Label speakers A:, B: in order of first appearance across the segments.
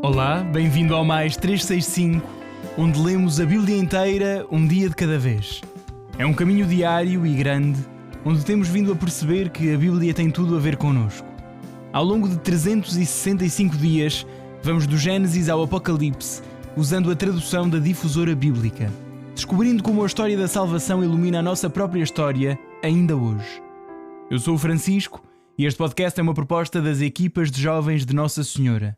A: Olá, bem-vindo ao Mais 365, onde lemos a Bíblia inteira um dia de cada vez. É um caminho diário e grande, onde temos vindo a perceber que a Bíblia tem tudo a ver connosco. Ao longo de 365 dias, vamos do Gênesis ao Apocalipse, usando a tradução da Difusora Bíblica, descobrindo como a história da salvação ilumina a nossa própria história ainda hoje. Eu sou o Francisco e este podcast é uma proposta das equipas de jovens de Nossa Senhora.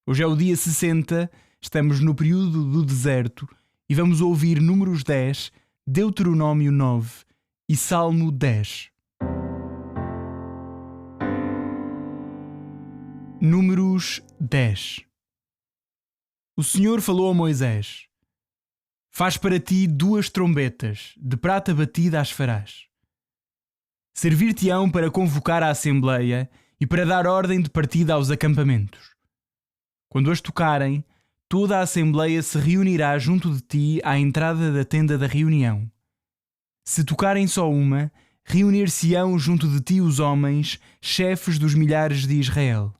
A: Hoje é o dia 60, estamos no período do deserto e vamos ouvir Números 10, Deuteronômio 9 e Salmo 10. Números 10. O Senhor falou a Moisés: Faz para ti 2 trombetas, de prata batida as farás. Servir-te-ão para convocar a assembleia e para dar ordem de partida aos acampamentos. Quando as tocarem, toda a assembleia se reunirá junto de ti à entrada da tenda da reunião. Se tocarem só uma, reunir-se-ão junto de ti os homens, chefes dos milhares de Israel.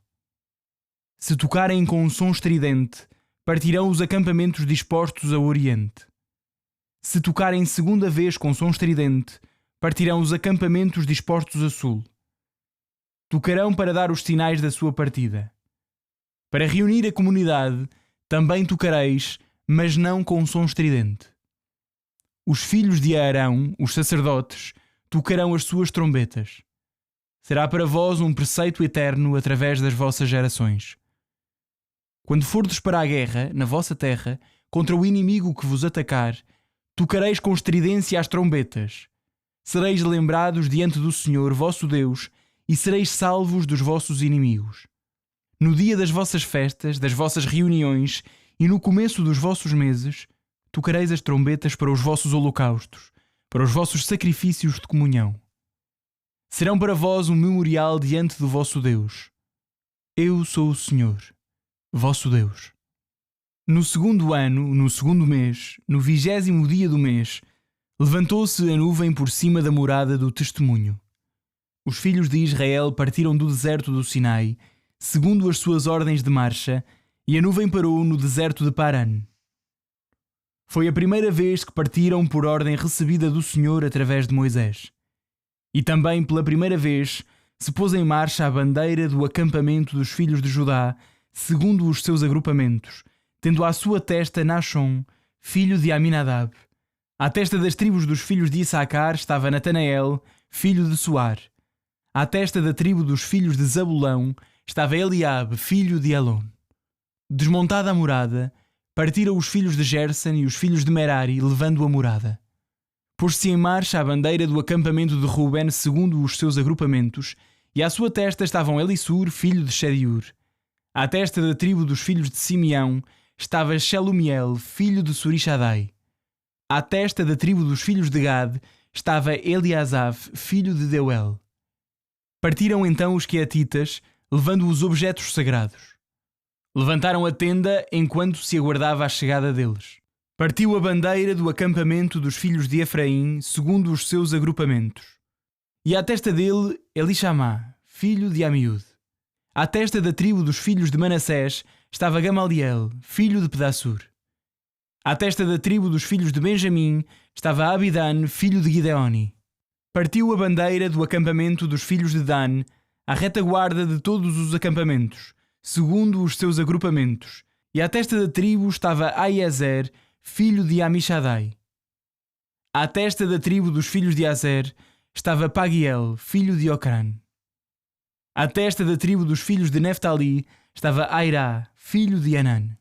A: Se tocarem com um som estridente, partirão os acampamentos dispostos a oriente. Se tocarem segunda vez com som estridente, partirão os acampamentos dispostos a sul. Tocarão para dar os sinais da sua partida. Para reunir a comunidade, também tocareis, mas não com som estridente. Os filhos de Arão, os sacerdotes, tocarão as suas trombetas. Será para vós um preceito eterno através das vossas gerações. Quando fordes para a guerra, na vossa terra, contra o inimigo que vos atacar, tocareis com estridência as trombetas. Sereis lembrados diante do Senhor, vosso Deus, e sereis salvos dos vossos inimigos. No dia das vossas festas, das vossas reuniões e no começo dos vossos meses, tocareis as trombetas para os vossos holocaustos, para os vossos sacrifícios de comunhão. Serão para vós um memorial diante do vosso Deus. Eu sou o Senhor, vosso Deus. No 2º ano, no 2º mês, no 20º dia do mês, levantou-se a nuvem por cima da morada do testemunho. Os filhos de Israel partiram do deserto do Sinai, segundo as suas ordens de marcha, e a nuvem parou no deserto de Paran. Foi a primeira vez que partiram por ordem recebida do Senhor através de Moisés. E também pela primeira vez se pôs em marcha a bandeira do acampamento dos filhos de Judá, segundo os seus agrupamentos, tendo à sua testa Naashon, filho de Aminadab. À testa das tribos dos filhos de Issacar estava Natanael, filho de Suar. À testa da tribo dos filhos de Zabulão estava Eliabe, filho de Elon. Desmontada a morada, partiram os filhos de Gerson e os filhos de Merari, levando a morada. Pôs-se em marcha a bandeira do acampamento de Ruben segundo os seus agrupamentos, e à sua testa estavam Elissur, filho de Shediur. À testa da tribo dos filhos de Simeão estava Shelumiel, filho de Surishadai. À testa da tribo dos filhos de Gad estava Eliasaf, filho de Deuel. Partiram então os queatitas, levando os objetos sagrados. Levantaram a tenda enquanto se aguardava a chegada deles. Partiu a bandeira do acampamento dos filhos de Efraim, segundo os seus agrupamentos. E à testa dele, Elishamá, filho de Amiúde. À testa da tribo dos filhos de Manassés estava Gamaliel, filho de Pedassur. À testa da tribo dos filhos de Benjamim estava Abidan, filho de Gideoni. Partiu a bandeira do acampamento dos filhos de Dan, à retaguarda de todos os acampamentos, segundo os seus agrupamentos, e à testa da tribo estava Aiezer, filho de Amishadai. À testa da tribo dos filhos de Azer estava Pagiel, filho de Ocrã. À testa da tribo dos filhos de Neftali estava Airá, filho de Anã.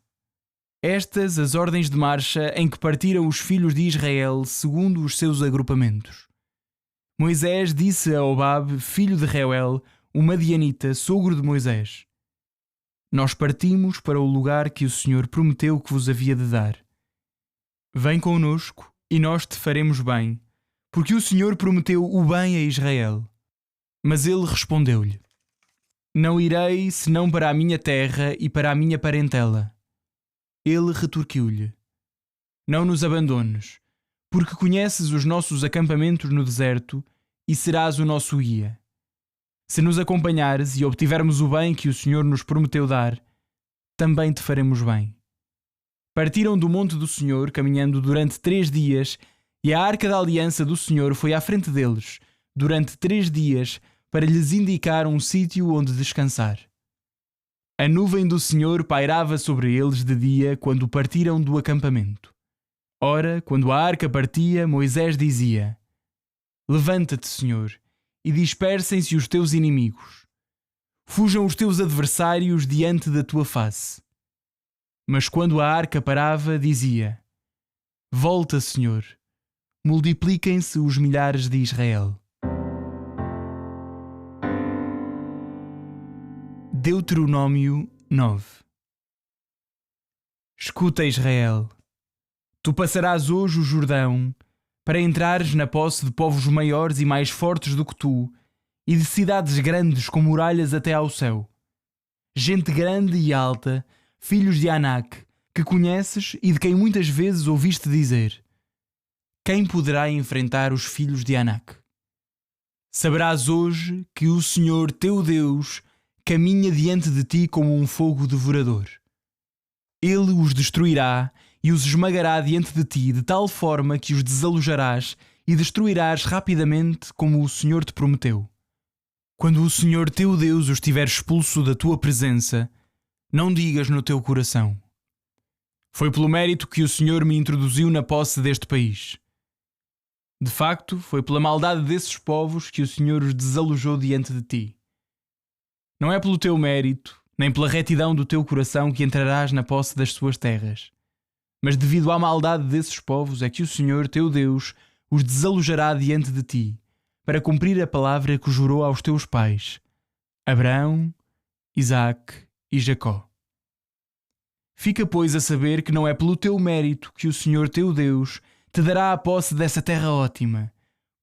A: Estas as ordens de marcha em que partiram os filhos de Israel segundo os seus agrupamentos. Moisés disse a Obab, filho de Reuel, o madianita, sogro de Moisés: Nós partimos para o lugar que o Senhor prometeu que vos havia de dar. Vem conosco e nós te faremos bem, porque o Senhor prometeu o bem a Israel. Mas ele respondeu-lhe: Não irei senão para a minha terra e para a minha parentela. Ele retorquiu-lhe: Não nos abandones, porque conheces os nossos acampamentos no deserto e serás o nosso guia. Se nos acompanhares e obtivermos o bem que o Senhor nos prometeu dar, também te faremos bem. Partiram do monte do Senhor, caminhando durante 3 dias, e a arca da aliança do Senhor foi à frente deles, durante 3 dias, para lhes indicar um sítio onde descansar. A nuvem do Senhor pairava sobre eles de dia quando partiram do acampamento. Ora, quando a arca partia, Moisés dizia: Levanta-te, Senhor, e dispersem-se os teus inimigos. Fujam os teus adversários diante da tua face. Mas quando a arca parava, dizia: Volta, Senhor, multipliquem-se os milhares de Israel. Deuteronômio 9. Escuta, Israel, tu passarás hoje o Jordão para entrares na posse de povos maiores e mais fortes do que tu e de cidades grandes com muralhas até ao céu. Gente grande e alta, filhos de Anak, que conheces e de quem muitas vezes ouviste dizer: Quem poderá enfrentar os filhos de Anak? Saberás hoje que o Senhor teu Deus caminha diante de ti como um fogo devorador. Ele os destruirá e os esmagará diante de ti de tal forma que os desalojarás e destruirás rapidamente como o Senhor te prometeu. Quando o Senhor teu Deus os tiver expulso da tua presença, não digas no teu coração: Foi pelo mérito que o Senhor me introduziu na posse deste país. De facto, foi pela maldade desses povos que o Senhor os desalojou diante de ti. Não é pelo teu mérito, nem pela retidão do teu coração que entrarás na posse das suas terras. Mas devido à maldade desses povos é que o Senhor teu Deus os desalojará diante de ti, para cumprir a palavra que jurou aos teus pais, Abraão, Isaque e Jacó. Fica, pois, a saber que não é pelo teu mérito que o Senhor teu Deus te dará a posse dessa terra ótima,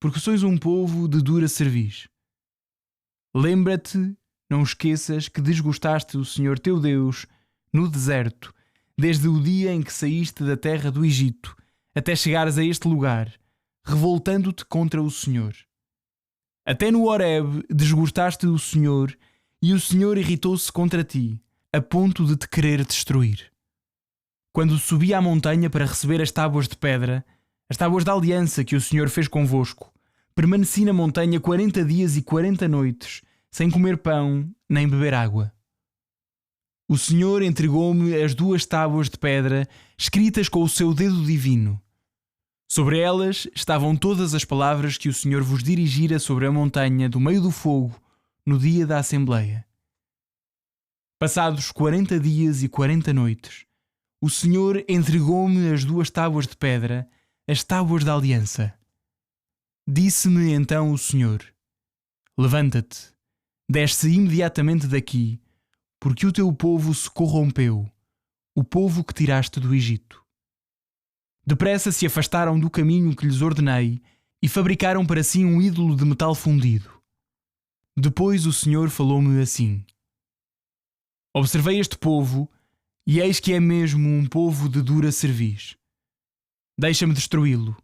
A: porque sois um povo de dura cerviz. Lembra-te, não esqueças que desgostaste o Senhor teu Deus no deserto, desde o dia em que saíste da terra do Egito, até chegares a este lugar, revoltando-te contra o Senhor. Até no Horebe desgostaste o Senhor, e o Senhor irritou-se contra ti, a ponto de te querer destruir. Quando subi à montanha para receber as tábuas de pedra, as tábuas da aliança que o Senhor fez convosco, permaneci na montanha 40 dias e 40 noites, sem comer pão nem beber água. O Senhor entregou-me as 2 tábuas de pedra escritas com o seu dedo divino. Sobre elas estavam todas as palavras que o Senhor vos dirigira sobre a montanha do meio do fogo no dia da Assembleia. Passados 40 dias e 40 noites, o Senhor entregou-me as 2 tábuas de pedra, as tábuas da aliança. Disse-me então o Senhor: Levanta-te, desce imediatamente daqui, porque o teu povo se corrompeu, o povo que tiraste do Egito. Depressa se afastaram do caminho que lhes ordenei e fabricaram para si um ídolo de metal fundido. Depois o Senhor falou-me assim: Observei este povo, e eis que é mesmo um povo de dura cerviz. Deixa-me destruí-lo.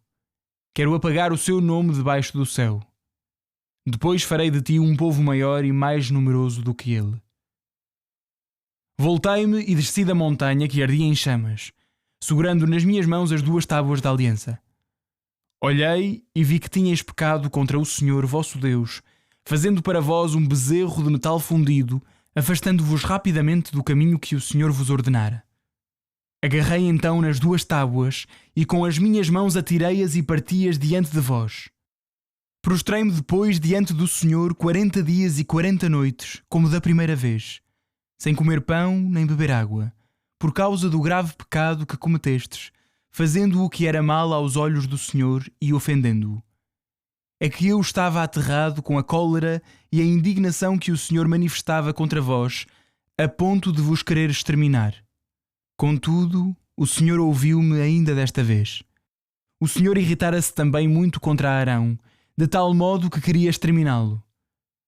A: Quero apagar o seu nome debaixo do céu. Depois farei de ti um povo maior e mais numeroso do que ele. Voltei-me e desci da montanha que ardia em chamas, segurando nas minhas mãos as 2 tábuas da aliança. Olhei e vi que tinhais pecado contra o Senhor vosso Deus, fazendo para vós um bezerro de metal fundido, afastando-vos rapidamente do caminho que o Senhor vos ordenara. Agarrei então nas 2 tábuas e com as minhas mãos atirei-as e parti-as diante de vós. Prostrei-me depois diante do Senhor 40 dias e 40 noites, como da primeira vez, sem comer pão nem beber água, por causa do grave pecado que cometestes, fazendo o que era mal aos olhos do Senhor e ofendendo-o. É que eu estava aterrado com a cólera e a indignação que o Senhor manifestava contra vós, a ponto de vos querer exterminar. Contudo, o Senhor ouviu-me ainda desta vez. O Senhor irritara-se também muito contra Arão, de tal modo que queria exterminá-lo.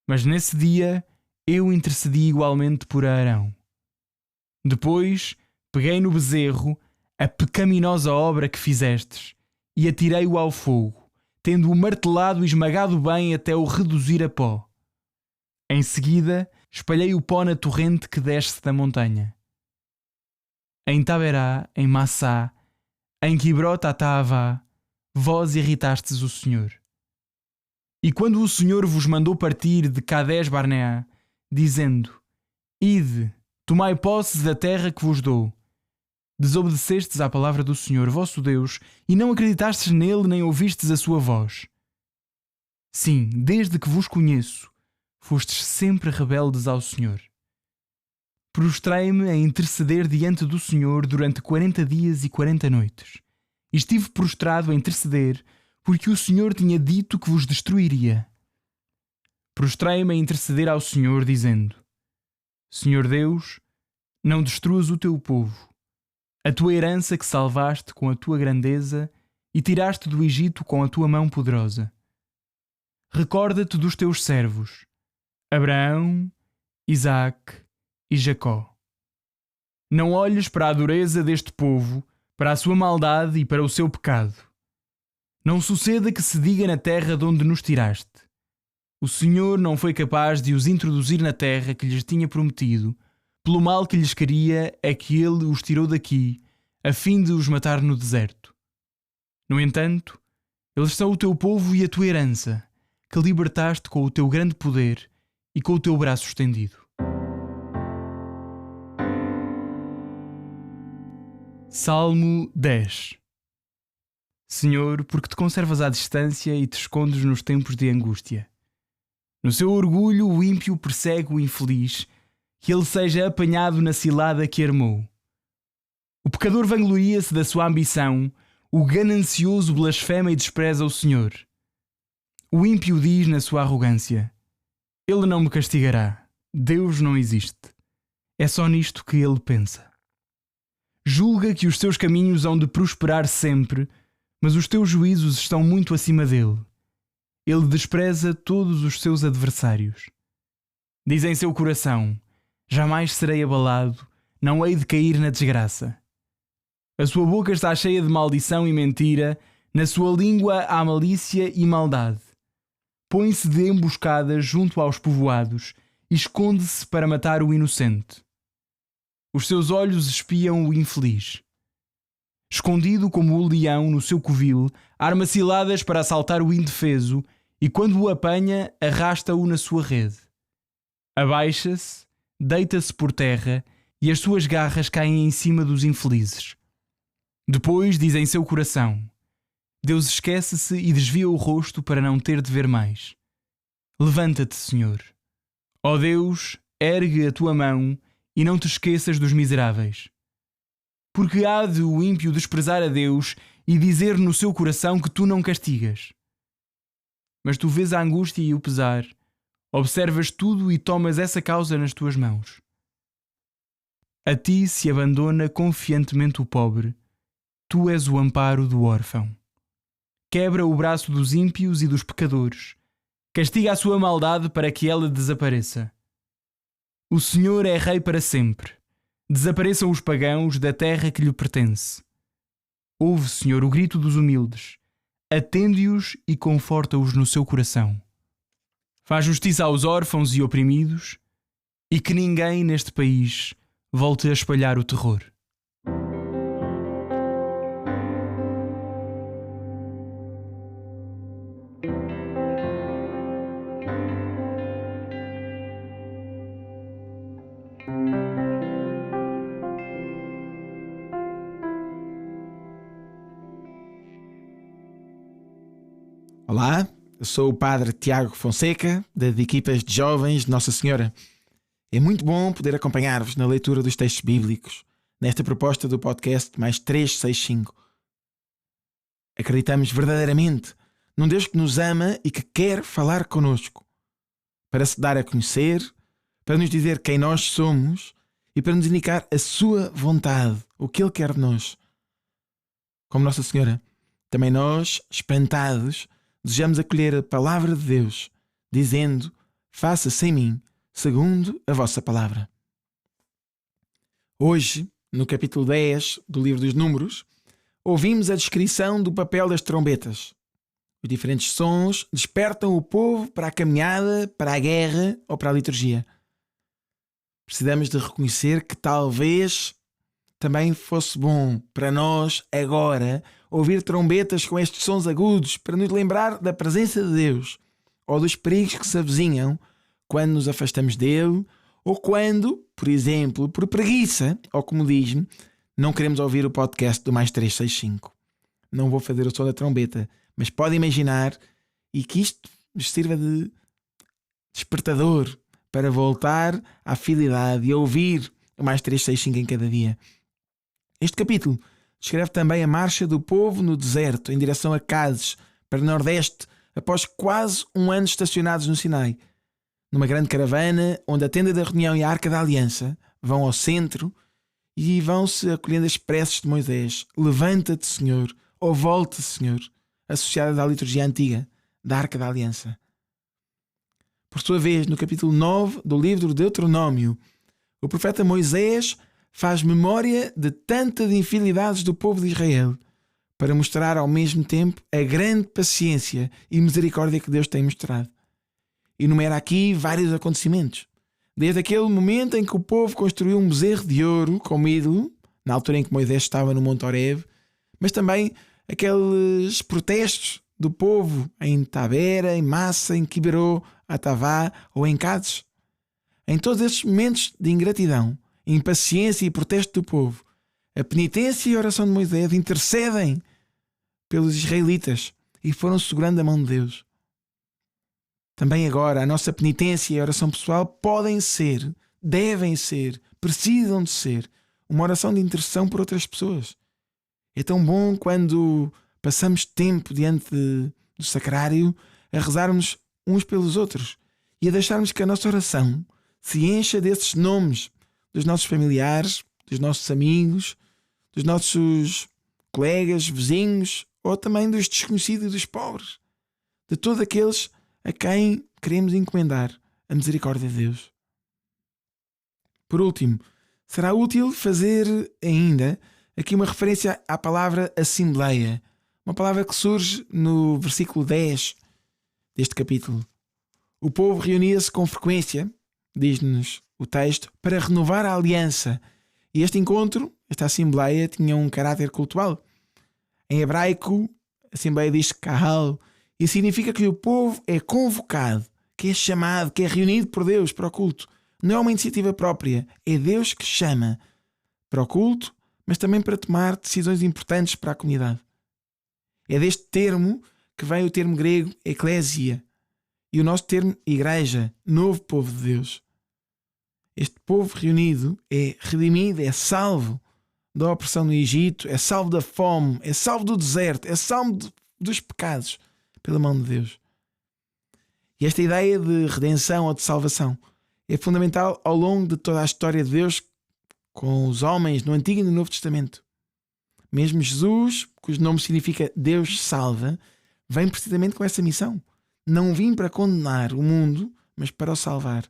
A: Mas nesse dia eu intercedi igualmente por Arão. Depois peguei no bezerro, a pecaminosa obra que fizestes, e atirei-o ao fogo, tendo-o martelado e esmagado bem até o reduzir a pó. Em seguida, espalhei o pó na torrente que desce da montanha. em Taberá, em Massá, em Quibrot-Hataavá, vós irritastes o Senhor. E quando o Senhor vos mandou partir de Cades-Barneá, dizendo: Ide, tomai posse da terra que vos dou, desobedecestes à palavra do Senhor, vosso Deus, e não acreditastes nele nem ouvistes a sua voz. Sim, desde que vos conheço, fostes sempre rebeldes ao Senhor. Prostrei-me a interceder diante do Senhor durante 40 dias e 40 noites. E estive prostrado a interceder, porque o Senhor tinha dito que vos destruiria. Prostrei-me a interceder ao Senhor, dizendo: Senhor Deus, não destruas o teu povo, a tua herança que salvaste com a tua grandeza e tiraste do Egito com a tua mão poderosa. Recorda-te dos teus servos, Abraão, Isaque e Jacó. Não olhes para a dureza deste povo, para a sua maldade e para o seu pecado. Não suceda que se diga na terra de onde nos tiraste: o Senhor não foi capaz de os introduzir na terra que lhes tinha prometido, pelo mal que lhes queria é que ele os tirou daqui, a fim de os matar no deserto. No entanto, eles são o teu povo e a tua herança, que libertaste com o teu grande poder e com o teu braço estendido. Salmo 10. Senhor, porque te conservas à distância e te escondes nos tempos de angústia. No seu orgulho o ímpio persegue o infeliz, que ele seja apanhado na cilada que armou. O pecador vangloria-se da sua ambição, o ganancioso blasfema e despreza o Senhor. O ímpio diz na sua arrogância: Ele não me castigará, Deus não existe. É só nisto que ele pensa. Julga que os seus caminhos hão de prosperar sempre, mas os teus juízos estão muito acima dele. Ele despreza todos os seus adversários. Diz em seu coração: jamais serei abalado, não hei de cair na desgraça. A sua boca está cheia de maldição e mentira, na sua língua há malícia e maldade. Põe-se de emboscadas junto aos povoados e esconde-se para matar o inocente. Os seus olhos espiam o infeliz. Escondido como o leão no seu covil, arma ciladas para assaltar o indefeso e, quando o apanha, arrasta-o na sua rede. Abaixa-se, deita-se por terra e as suas garras caem em cima dos infelizes. Depois diz em seu coração: Deus esquece-se e desvia o rosto para não ter de ver mais. Levanta-te, Senhor. Ó Deus, ergue a tua mão e não te esqueças dos miseráveis. Porque há de o ímpio desprezar a Deus e dizer no seu coração que tu não castigas. Mas tu vês a angústia e o pesar, observas tudo e tomas essa causa nas tuas mãos. A ti se abandona confiantemente o pobre, tu és o amparo do órfão. Quebra o braço dos ímpios e dos pecadores, castiga a sua maldade para que ela desapareça. O Senhor é rei para sempre. Desapareçam os pagãos da terra que lhe pertence. Ouve, Senhor, o grito dos humildes. Atende-os e conforta-os no seu coração. Faz justiça aos órfãos e oprimidos, e que ninguém neste país volte a espalhar o terror.
B: Olá, eu sou o Padre Tiago Fonseca, das equipas de jovens de Nossa Senhora. É muito bom poder acompanhar-vos na leitura dos textos bíblicos, nesta proposta do podcast Mais 365. Acreditamos verdadeiramente num Deus que nos ama e que quer falar connosco, para se dar a conhecer, para nos dizer quem nós somos e para nos indicar a sua vontade, o que Ele quer de nós. Como Nossa Senhora, também nós, espantados, desejamos acolher a palavra de Deus, dizendo: faça-se em mim, segundo a vossa palavra. Hoje, no capítulo 10 do livro dos Números, ouvimos a descrição do papel das trombetas. Os diferentes sons despertam o povo para a caminhada, para a guerra ou para a liturgia. Precisamos de reconhecer que talvez também fosse bom para nós, agora, ouvir trombetas com estes sons agudos para nos lembrar da presença de Deus ou dos perigos que se avizinham quando nos afastamos dele ou quando, por exemplo, por preguiça ou comodismo, não queremos ouvir o podcast do Mais 365. Não vou fazer o som da trombeta, mas pode imaginar e que isto nos sirva de despertador para voltar à fidelidade e a ouvir o Mais 365 em cada dia. Este capítulo descreve também a marcha do povo no deserto em direção a Cádiz, para o Nordeste, após quase um ano estacionados no Sinai. Numa grande caravana, onde a tenda da reunião e a arca da aliança vão ao centro e vão-se acolhendo as preces de Moisés. Levanta-te, Senhor, ou volta, Senhor, associada à liturgia antiga da arca da aliança. Por sua vez, no capítulo 9 do livro do Deuteronômio, o profeta Moisés faz memória de tantas infidelidades do povo de Israel para mostrar ao mesmo tempo a grande paciência e misericórdia que Deus tem mostrado. Enumera aqui vários acontecimentos. Desde aquele momento em que o povo construiu um bezerro de ouro como ídolo, na altura em que Moisés estava no Monte Horebe, mas também aqueles protestos do povo em Tabera, em Massa, em Quiberó, Atavá ou em Cádiz. Em todos estes momentos de ingratidão, impaciência e protesto do povo, a penitência e a oração de Moisés intercedem pelos israelitas e foram segurando a mão de Deus. Também agora a nossa penitência e a oração pessoal podem ser, devem ser, precisam de ser uma oração de intercessão por outras pessoas. É tão bom quando passamos tempo diante do sacrário a rezarmos uns pelos outros e a deixarmos que a nossa oração se encha desses nomes dos nossos familiares, dos nossos amigos, dos nossos colegas, vizinhos ou também dos desconhecidos e dos pobres, de todos aqueles a quem queremos encomendar a misericórdia de Deus. Por último, será útil fazer ainda aqui uma referência à palavra Assembleia, uma palavra que surge no versículo 10 deste capítulo. O povo reunia-se com frequência, diz-nos o texto, para renovar a aliança. E este encontro, esta Assembleia, tinha um caráter cultural. Em hebraico, a Assembleia diz kahal, e significa que o povo é convocado, que é chamado, que é reunido por Deus para o culto. Não é uma iniciativa própria, é Deus que chama para o culto, mas também para tomar decisões importantes para a comunidade. É deste termo que vem o termo grego eclésia e o nosso termo igreja, novo povo de Deus. Este povo reunido é redimido, é salvo da opressão no Egito, é salvo da fome, é salvo do deserto, é salvo dos pecados pela mão de Deus. E esta ideia de redenção ou de salvação é fundamental ao longo de toda a história de Deus com os homens no Antigo e no Novo Testamento. Mesmo Jesus, cujo nome significa Deus salva, vem precisamente com essa missão. Não vim para condenar o mundo, mas para o salvar.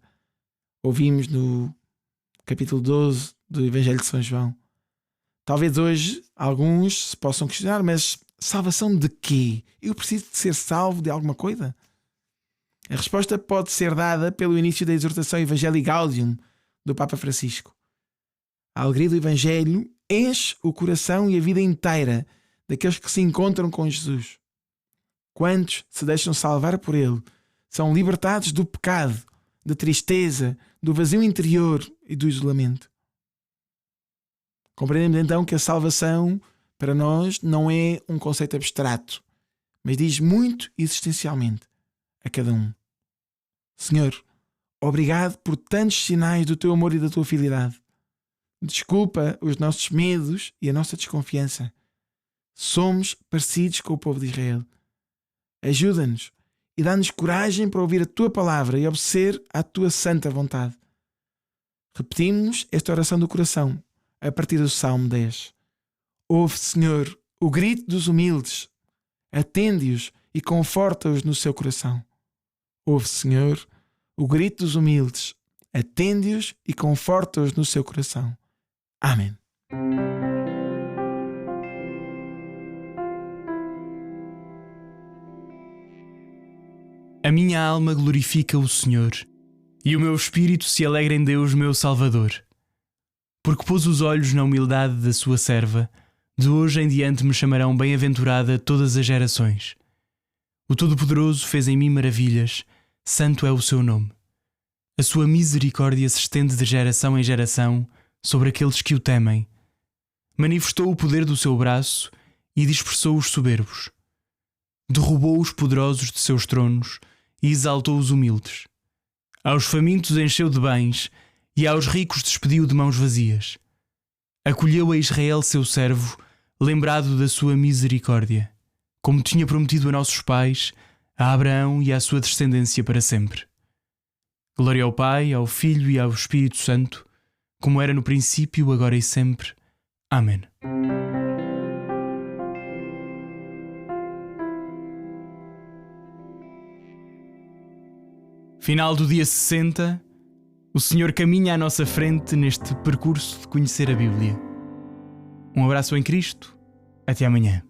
B: Ouvimos no capítulo 12 do Evangelho de São João. Talvez hoje alguns se possam questionar, mas salvação de quê? Eu preciso de ser salvo de alguma coisa? A resposta pode ser dada pelo início da exortação Evangelii Gaudium do Papa Francisco. A alegria do Evangelho enche o coração e a vida inteira daqueles que se encontram com Jesus. Quantos se deixam salvar por Ele são libertados do pecado, da tristeza, do vazio interior e do isolamento. Compreendemos então que a salvação para nós não é um conceito abstrato, mas diz muito existencialmente a cada um. Senhor, obrigado por tantos sinais do teu amor e da tua fidelidade. Desculpa os nossos medos e a nossa desconfiança. Somos parecidos com o povo de Israel. Ajuda-nos e dá-nos coragem para ouvir a tua palavra e obedecer à tua santa vontade. Repetimos esta oração do coração a partir do Salmo 10. Ouve, Senhor, o grito dos humildes. Atende-os e conforta-os no seu coração. Ouve, Senhor, o grito dos humildes. Atende-os e conforta-os no seu coração. Amém.
A: A minha alma glorifica o Senhor, e o meu espírito se alegra em Deus, meu Salvador, porque pôs os olhos na humildade da sua serva, de hoje em diante me chamarão bem-aventurada todas as gerações. O Todo-Poderoso fez em mim maravilhas, santo é o seu nome. A sua misericórdia se estende de geração em geração sobre aqueles que o temem. Manifestou o poder do seu braço e dispersou os soberbos. Derrubou os poderosos de seus tronos e exaltou os humildes. Aos famintos encheu de bens e aos ricos despediu de mãos vazias. Acolheu a Israel seu servo, lembrado da sua misericórdia, como tinha prometido a nossos pais, a Abraão e à sua descendência para sempre. Glória ao Pai, ao Filho e ao Espírito Santo, como era no princípio, agora e sempre. Amém. Final do dia 60, o Senhor caminha à nossa frente neste percurso de conhecer a Bíblia. Um abraço em Cristo, até amanhã.